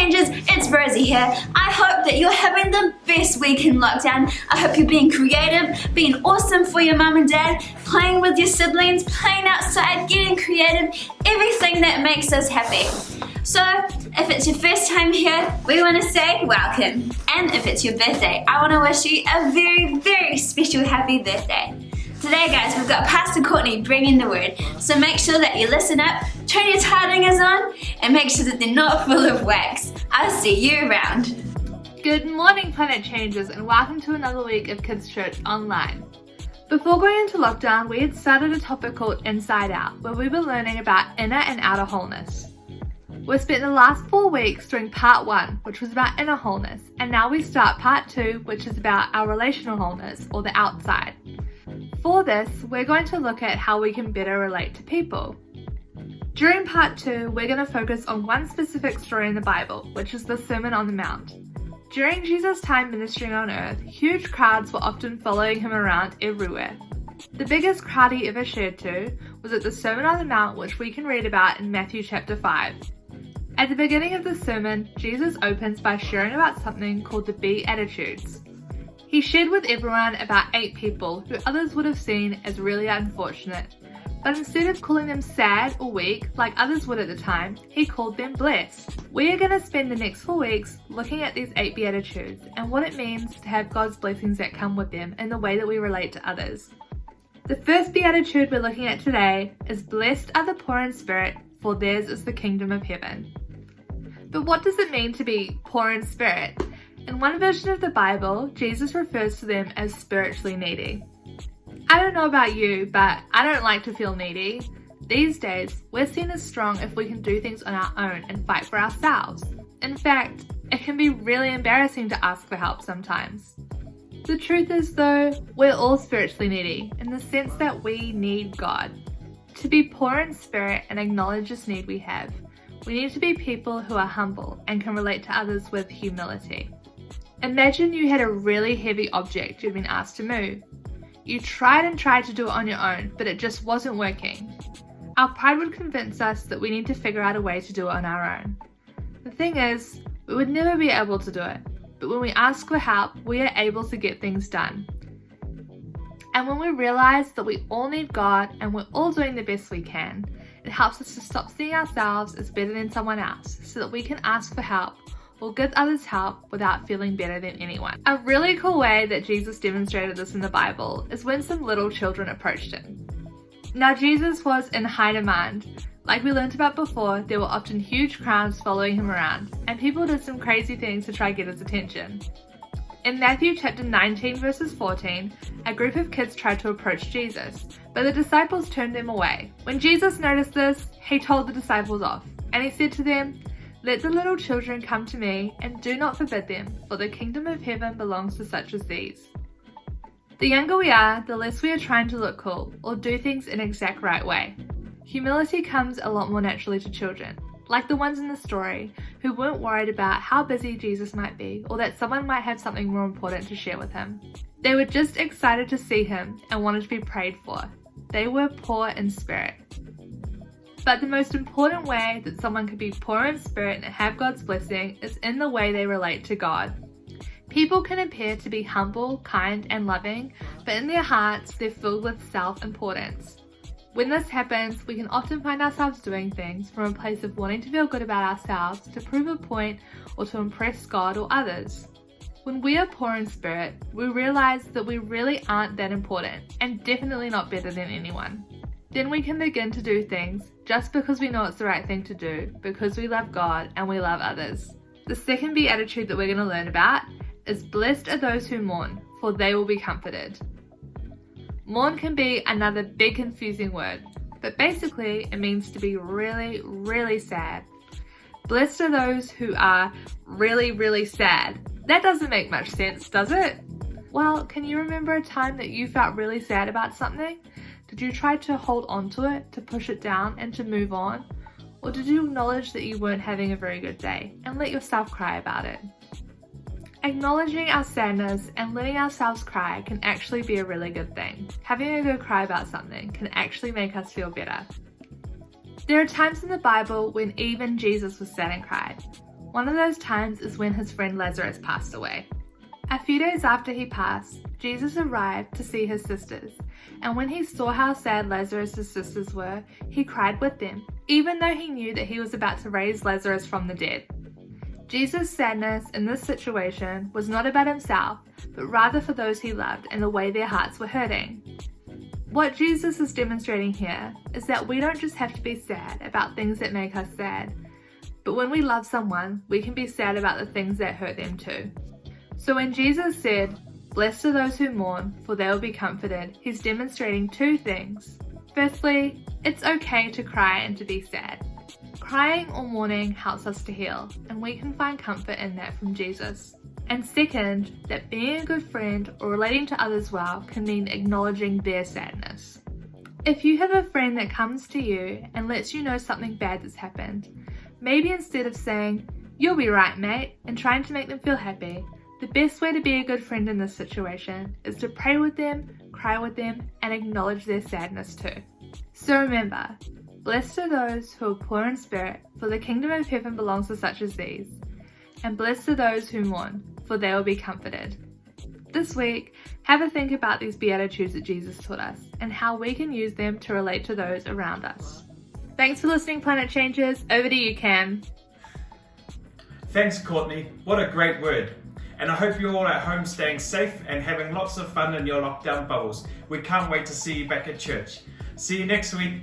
Changers, it's Rosie here. I hope that you're having the best week in lockdown. I hope you're being creative, being awesome for your mum and dad, playing with your siblings, playing outside, getting creative, everything that makes us happy. So, if it's your first time here, we want to say welcome. And if it's your birthday, I want to wish you a very, very special happy birthday. Today, guys, we've got Pastor Courtney bringing the word. So make sure that you listen up, turn your tidingers on, and make sure that they're not full of wax. I'll see you around. Good morning, Planet Changers, and welcome to another week of Kids Church Online. Before going into lockdown, we had started a topic called Inside Out, where we were learning about inner and outer wholeness. We spent the last 4 weeks doing part 1, which was about inner wholeness, and now we start part 2, which is about our relational wholeness, or the outside. For this, we're going to look at how we can better relate to people. During part 2, we're going to focus on one specific story in the Bible, which is the Sermon on the Mount. During Jesus' time ministering on earth, huge crowds were often following him around everywhere. The biggest crowd he ever shared to was at the Sermon on the Mount, which we can read about in Matthew chapter 5. At the beginning of the sermon, Jesus opens by sharing about something called the Beatitudes. He shared with everyone about 8 people who others would have seen as really unfortunate, but instead of calling them sad or weak like others would at the time, he called them blessed. We are going to spend the next 4 weeks looking at these 8 Beatitudes and what it means to have God's blessings that come with them and the way that we relate to others. The first Beatitude we're looking at today is blessed are the poor in spirit, for theirs is the kingdom of heaven. But what does it mean to be poor in spirit? In one version of the Bible, Jesus refers to them as spiritually needy. I don't know about you, but I don't like to feel needy. These days, we're seen as strong if we can do things on our own and fight for ourselves. In fact, it can be really embarrassing to ask for help sometimes. The truth is though, we're all spiritually needy in the sense that we need God. To be poor in spirit and acknowledge this need we have, we need to be people who are humble and can relate to others with humility. Imagine you had a really heavy object you'd been asked to move. You tried and tried to do it on your own, but it just wasn't working. Our pride would convince us that we need to figure out a way to do it on our own. The thing is, we would never be able to do it, but when we ask for help, we are able to get things done. And when we realize that we all need God and we're all doing the best we can, it helps us to stop seeing ourselves as better than someone else so that we can ask for help or give others help without feeling better than anyone. A really cool way that Jesus demonstrated this in the Bible is when some little children approached him. Now Jesus was in high demand. Like we learned about before, there were often huge crowds following him around, and people did some crazy things to try to get his attention. In Matthew chapter 19 verses 14, a group of kids tried to approach Jesus, but the disciples turned them away. When Jesus noticed this, he told the disciples off, and he said to them, "Let the little children come to me, and do not forbid them, for the kingdom of heaven belongs to such as these." The younger we are, the less we are trying to look cool or do things in exact right way. Humility comes a lot more naturally to children, like the ones in the story, who weren't worried about how busy Jesus might be or that someone might have something more important to share with him. They were just excited to see him and wanted to be prayed for. They were poor in spirit. But the most important way that someone can be poor in spirit and have God's blessing is in the way they relate to God. People can appear to be humble, kind, and loving, but in their hearts, they're filled with self-importance. When this happens, we can often find ourselves doing things from a place of wanting to feel good about ourselves, to prove a point, or to impress God or others. When we are poor in spirit, we realize that we really aren't that important, and definitely not better than anyone. Then we can begin to do things just because we know it's the right thing to do, because we love God and we love others. The second Beatitude that we're going to learn about is blessed are those who mourn, for they will be comforted. Mourn can be another big confusing word, but basically it means to be really, really sad. Blessed are those who are really, really sad. That doesn't make much sense, does it? Well, can you remember a time that you felt really sad about something? Did you try to hold on to it, to push it down and to move on? Or did you acknowledge that you weren't having a very good day and let yourself cry about it? Acknowledging our sadness and letting ourselves cry can actually be a really good thing. Having a good cry about something can actually make us feel better. There are times in the Bible when even Jesus was sad and cried. One of those times is when his friend Lazarus passed away. A few days after he passed, Jesus arrived to see his sisters, and when he saw how sad Lazarus' sisters were, he cried with them, even though he knew that he was about to raise Lazarus from the dead. Jesus' sadness in this situation was not about himself, but rather for those he loved and the way their hearts were hurting. What Jesus is demonstrating here is that we don't just have to be sad about things that make us sad, but when we love someone, we can be sad about the things that hurt them too. So when Jesus said, "Blessed are those who mourn, for they will be comforted," he's demonstrating two things. Firstly, it's okay to cry and to be sad. Crying or mourning helps us to heal, and we can find comfort in that from Jesus. And second, that being a good friend or relating to others well can mean acknowledging their sadness. If you have a friend that comes to you and lets you know something bad that's happened, maybe instead of saying, "You'll be right, mate," and trying to make them feel happy, the best way to be a good friend in this situation is to pray with them, cry with them, and acknowledge their sadness too. So remember, blessed are those who are poor in spirit, for the kingdom of heaven belongs to such as these. And blessed are those who mourn, for they will be comforted. This week, have a think about these Beatitudes that Jesus taught us, and how we can use them to relate to those around us. Thanks for listening, Planet Changers. Over to you, Cam. Thanks, Courtney. What a great word. And I hope you're all at home staying safe and having lots of fun in your lockdown bubbles. We can't wait to see you back at church. See you next week.